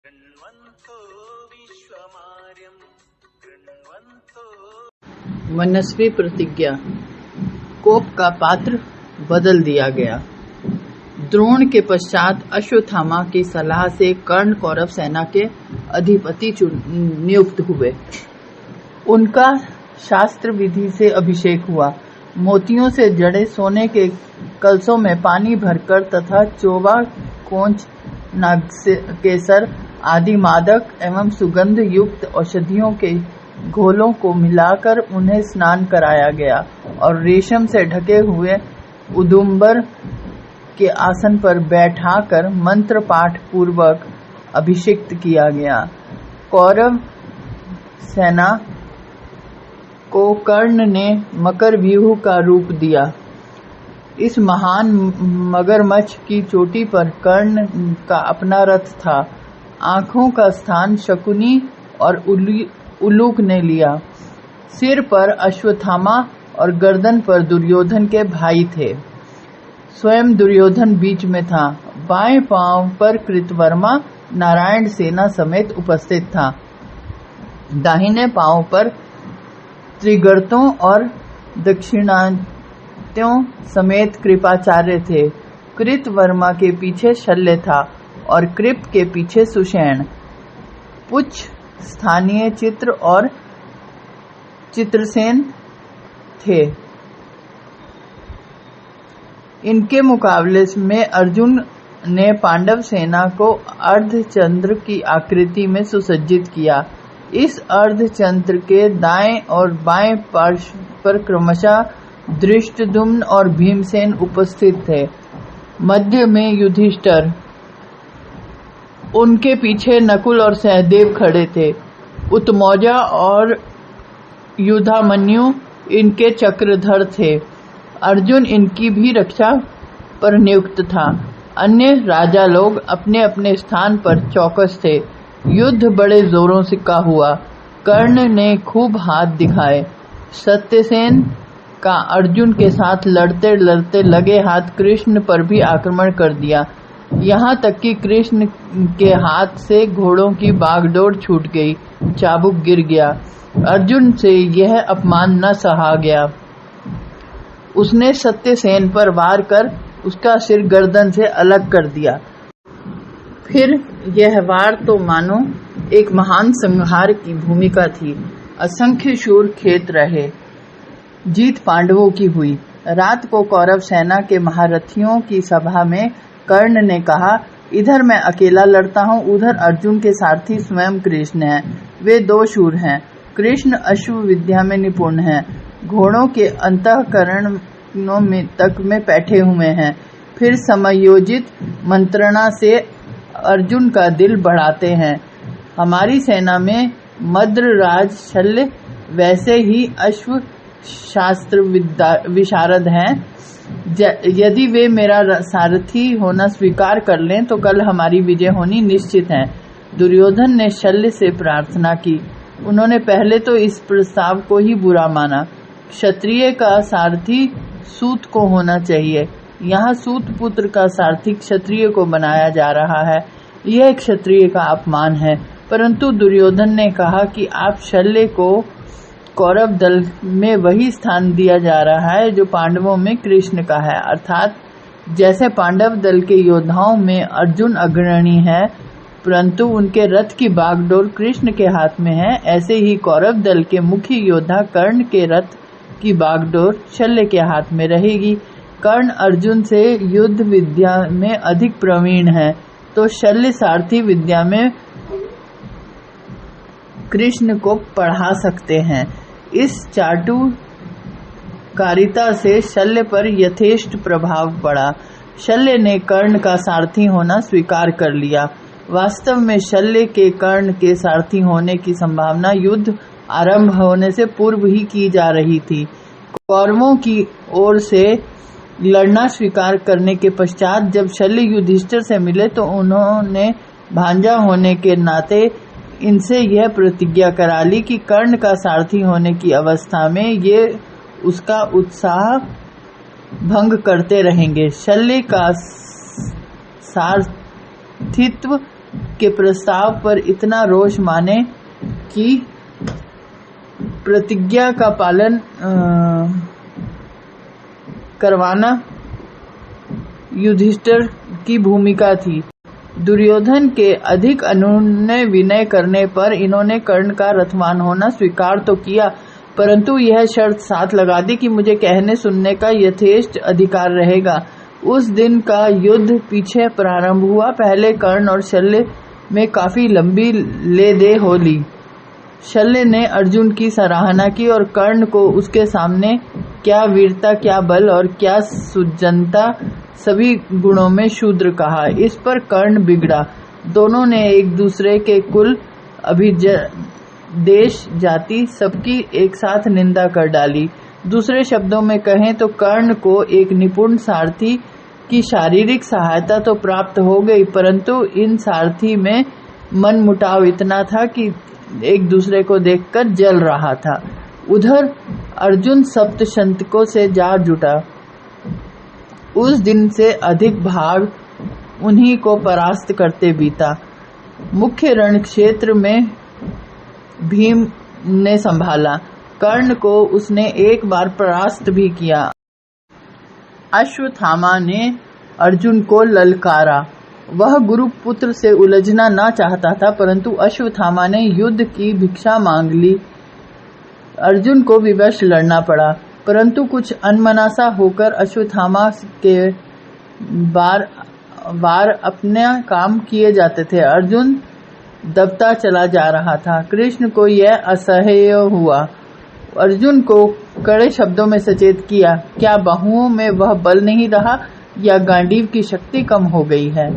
गृण्वन्तो विश्वमार्यं गृण्वन्तो। मनस्वी प्रतिज्ञा। कोप का पात्र बदल दिया गया। द्रोण के पश्चात अश्वत्थामा की सलाह से कर्ण कौरव सेना के अधिपति नियुक्त हुए। उनका शास्त्र विधि से अभिषेक हुआ। मोतियों से जड़े सोने के कलशों में पानी भरकर तथा चोवा, कोंच, नागकेसर आदि मादक एवं सुगंध युक्त औषधियों के घोलों को मिलाकर उन्हें स्नान कराया गया और रेशम से ढके हुए उदुम्बर के आसन पर बैठाकर मंत्र पाठ पूर्वक अभिषिक्त किया गया। कौरव सेना को कर्ण ने मकर व्यूह का रूप दिया। इस महान मगरमच्छ की चोटी पर कर्ण का अपना रथ था। आंखों का स्थान शकुनी और उलूक ने लिया। सिर पर अश्वत्थामा और गर्दन पर दुर्योधन के भाई थे। स्वयं दुर्योधन बीच में था। बाएं पांव पर कृतवर्मा नारायण सेना समेत उपस्थित था। दाहिने पांव पर त्रिगर्तों और दक्षिणात्यों समेत कृपाचार्य थे। कृतवर्मा के पीछे शल्य था और कृप के पीछे सुषेण। पुच्छ स्थानीय चित्र और चित्रसेन थे। इनके मुकाबले में अर्जुन ने पांडव सेना को अर्धचंद्र की आकृति में सुसज्जित किया। इस अर्धचंद्र के दाएं और बाएं पार्श्व पर क्रमशः धृष्टद्युम्न और भीमसेन उपस्थित थे। मध्य में युधिष्ठिर, उनके पीछे नकुल और सहदेव खड़े थे। उत्मौजा और युधामन्यु इनके चक्रधर थे। अर्जुन इनकी भी रक्षा पर नियुक्त था। अन्य राजा लोग अपने अपने स्थान पर चौकस थे। युद्ध बड़े जोरों से का हुआ। कर्ण ने खूब हाथ दिखाए। सत्यसेन का अर्जुन के साथ लड़ते लड़ते लगे हाथ कृष्ण पर भी आक्रमण कर दिया। यहाँ तक कि कृष्ण के हाथ से घोड़ों की बागडोर छूट गई, चाबुक गिर गया। अर्जुन से यह अपमान न सहा गया। उसने सत्यसेन पर वार कर उसका सिर गर्दन से अलग कर दिया। फिर यह वार तो मानो एक महान संहार की भूमिका थी। असंख्य शूर खेत रहे। जीत पांडवों की हुई। रात को कौरव सेना के महारथियों की सभा में कर्ण ने कहा, इधर मैं अकेला लड़ता हूँ, उधर अर्जुन के सारथी स्वयं कृष्ण हैं। वे दो शूर हैं। कृष्ण अश्व विद्या में निपुण हैं। घोड़ों के अंतःकरणों में तक में बैठे हुए हैं। फिर समयोजित मंत्रणा से अर्जुन का दिल बढ़ाते हैं। हमारी सेना में मद्रराज शल्य वैसे ही अश्व शास्त्र विशारद हैं। यदि वे मेरा सारथी होना स्वीकार कर लें तो कल हमारी विजय होनी निश्चित है। दुर्योधन ने शल्य से प्रार्थना की। उन्होंने पहले तो इस प्रस्ताव को ही बुरा माना। क्षत्रिय का सारथी सूत को होना चाहिए। यहाँ सूत पुत्र का सारथी क्षत्रिय को बनाया जा रहा है। यह क्षत्रिय का अपमान है। परंतु दुर्योधन ने कहा कि आप शल्य को कौरव दल में वही स्थान दिया जा रहा है जो पांडवों में कृष्ण का है। अर्थात जैसे पांडव दल के योद्धाओं में अर्जुन अग्रणी है, परंतु उनके रथ की बागडोर कृष्ण के हाथ में है, ऐसे ही कौरव दल के मुख्य योद्धा कर्ण के रथ की बागडोर शल्य के हाथ में रहेगी। कर्ण अर्जुन से युद्ध विद्या में अधिक प्रवीण है, तो शल्य सारथी विद्या में कृष्ण को पढ़ा सकते हैं। इस चाटुकारिता से शल्य पर यथेष्ट प्रभाव पड़ा। शल्य ने कर्ण का सारथी होना स्वीकार कर लिया। वास्तव में शल्य के कर्ण के सारथी होने की संभावना युद्ध आरंभ होने से पूर्व ही की जा रही थी। कौरवों की ओर से लड़ना स्वीकार करने के पश्चात जब शल्य युधिष्ठिर से मिले तो उन्होंने भांजा होने के नाते इनसे यह प्रतिज्ञा करा ली कि कर्ण का सारथी होने की अवस्था में ये उसका उत्साह भंग करते रहेंगे। शल्य का सारथित्व के प्रस्ताव पर इतना रोष माने कि प्रतिज्ञा का पालन करवाना युधिष्ठिर की भूमिका थी। दुर्योधन के अधिक अनुनय विनय करने पर इन्होंने कर्ण का रथवान होना स्वीकार तो किया, परंतु यह शर्त साथ लगा दी कि मुझे कहने सुनने का यथेष्ट अधिकार रहेगा। उस दिन का युद्ध पीछे प्रारंभ हुआ। पहले कर्ण और शल्य में काफी लंबी ले दे हो ली। शल्य ने अर्जुन की सराहना की और कर्ण को उसके सामने क्या वीरता, क्या बल और क्या सुजनता, सभी गुणों में शूद्र कहा। इस पर कर्ण बिगड़ा। दोनों ने एक दूसरे के कुल, देश, जाति सबकी एक साथ निंदा कर डाली। दूसरे शब्दों में कहें तो कर्ण को एक निपुण सारथी की शारीरिक सहायता तो प्राप्त हो गई, परंतु इन सारथी में मन मुटाव इतना था कि एक दूसरे को देखकर जल रहा था। उधर अर्जुन सप्तशंतकों से जा जुटा। उस दिन से अधिक भाग उन्हीं को परास्त करते बीता। मुख्य रण क्षेत्र में भीम ने संभाला। कर्ण को उसने एक बार परास्त भी किया। अश्वत्थामा ने अर्जुन को ललकारा। वह गुरुपुत्र से उलझना न चाहता था, परंतु अश्वत्थामा ने युद्ध की भिक्षा मांग ली। अर्जुन को विवश लड़ना पड़ा, परंतु कुछ अनमनासा होकर अश्वत्थामा के बार अपने काम किए जाते थे। अर्जुन दबता चला जा रहा था। कृष्ण को यह असह्य हुआ। अर्जुन को कड़े शब्दों में सचेत किया, क्या बाहुओं में वह बल नहीं रहा या गांडीव की शक्ति कम हो गई है?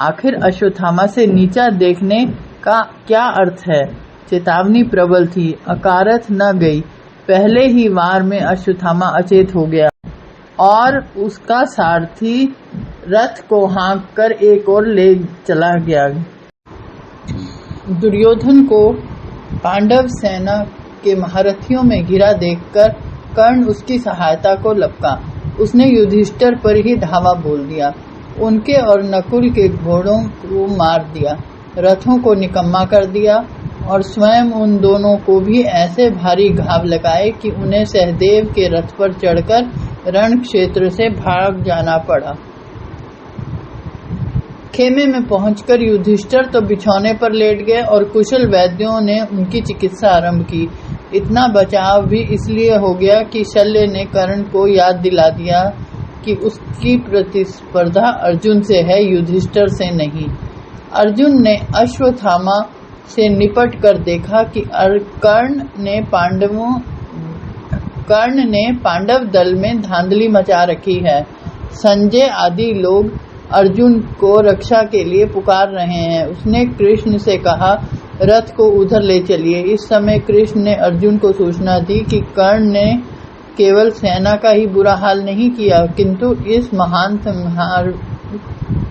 आखिर अश्वत्थामा से नीचा देखने का क्या अर्थ है? चेतावनी प्रबल थी, अकारथ न गई। पहले ही वार में अश्वत्थामा अचेत हो गया और उसका सारथी रथ को हाँक कर एक ओर ले चला गया। दुर्योधन को पांडव सेना के महारथियों में घिरा देखकर कर्ण उसकी सहायता को लपका। उसने युधिष्ठिर पर ही धावा बोल दिया। उनके और नकुल के घोड़ों को मार दिया, रथों को निकम्मा कर दिया और स्वयं उन दोनों को भी ऐसे भारी घाव लगाए कि उन्हें सहदेव के रथ पर चढ़कर रण क्षेत्र से भाग जाना पड़ा। खेमे में पहुंचकर युधिष्ठिर तो बिछौने पर लेट गए और कुशल वैद्यों ने उनकी चिकित्सा आरंभ की। इतना बचाव भी इसलिए हो गया कि शल्य ने कर्ण को याद दिला दिया कि उसकी प्रतिस्पर्धा अर्जुन से है, युधिष्ठिर से नहीं। अर्जुन ने अश्वत्थामा से निपट कर देखा कि कर्ण ने पांडव दल में धांधली मचा रखी है। संजय आदि लोग अर्जुन को रक्षा के लिए पुकार रहे हैं। उसने कृष्ण से कहा, रथ को उधर ले चलिए। इस समय कृष्ण ने अर्जुन को सूचना दी कि कर्ण ने केवल सेना का ही बुरा हाल नहीं किया, किंतु इस महान संहार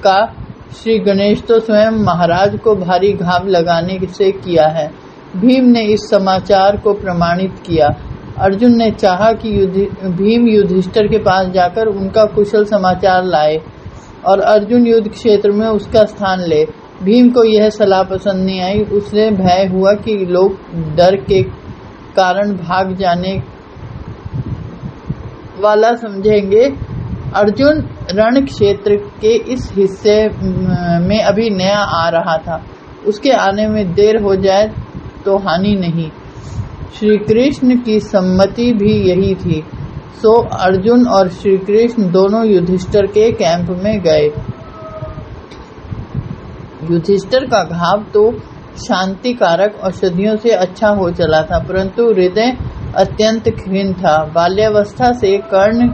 का श्री गणेश तो स्वयं महाराज को भारी घाव लगाने से किया है। भीम ने इस समाचार को प्रमाणित किया। अर्जुन ने चाहा कि भीम युधिष्ठिर के पास जाकर उनका कुशल समाचार लाए और अर्जुन युद्ध क्षेत्र में उसका स्थान ले। भीम को यह सलाह पसंद नहीं आई। उसे भय हुआ कि लोग डर के कारण भाग जाने वाला समझेंगे। अर्जुन रण क्षेत्र के इस हिस्से में अभी नया आ रहा था, उसके आने में देर हो जाए तो हानि नहीं। श्री कृष्ण की सम्मति भी यही थी, सो अर्जुन और श्री कृष्ण दोनों युधिष्ठिर के कैंप में गए। युधिष्ठिर का घाव तो शांति कारक औषधियों से अच्छा हो चला था, परंतु हृदय अत्यंत क्षीण था। बाल्यावस्था से कर्ण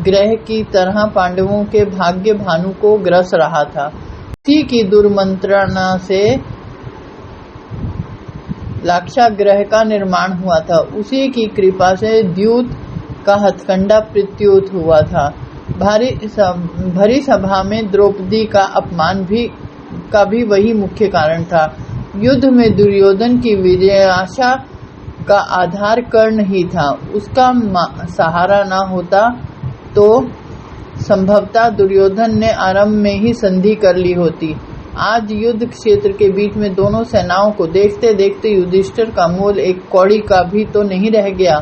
ग्रह की तरह पांडवों के भाग्य भानु को ग्रस रहा था। उसी की दुर्मंत्रणा से लाक्षाग्रह का निर्माण हुआ था। उसी की कृपा से द्यूत का हथकंडा प्रत्युत हुआ था। भरी सभा में द्रौपदी का अपमान का भी वही मुख्य कारण था। युद्ध में दुर्योधन की विजयाशा का आधार कर्ण ही था। उसका सहारा न होता तो संभवतः दुर्योधन ने आरंभ में ही संधि कर ली होती। आज युद्ध क्षेत्र के बीच में दोनों सेनाओं को देखते देखते युधिष्ठिर का मूल एक कौड़ी का भी तो नहीं रह गया।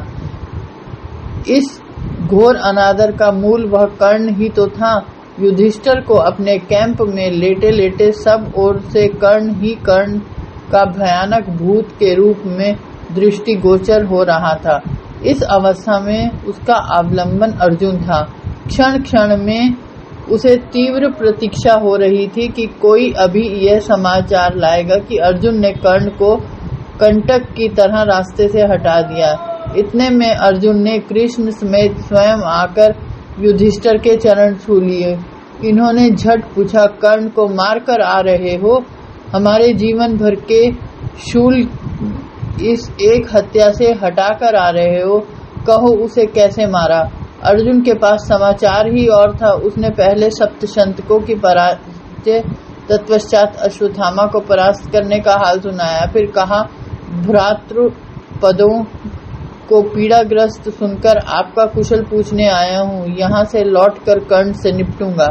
इस घोर अनादर का मूल वह कर्ण ही तो था। युधिष्ठिर को अपने कैंप में लेटे लेटे सब ओर से कर्ण ही कर्ण का भयानक भूत के रूप में दृष्टिगोचर हो रहा था। इस अवस्था में उसका अवलंबन अर्जुन था। क्षण क्षण में उसे तीव्र प्रतीक्षा हो रही थी कि कोई अभी यह समाचार लाएगा कि अर्जुन ने कर्ण को कंटक की तरह रास्ते से हटा दिया। इतने में अर्जुन ने कृष्ण समेत स्वयं आकर युधिष्ठिर के चरण छू लिए। इन्होंने झट पूछा, कर्ण को मार कर आ रहे हो? हमारे जीवन भर के शूल इस एक हत्या से हटा कर आ रहे हो? कहो उसे कैसे मारा? अर्जुन के पास समाचार ही और था। उसने पहले सप्तशंतकों की पराजय, तत्पश्चात अश्वत्थामा को परास्त करने का हाल सुनाया। फिर कहा, भ्रातृपदों को पीड़ाग्रस्त सुनकर आपका कुशल पूछने आया हूँ। यहाँ से लौटकर कर्ण से निपटूंगा।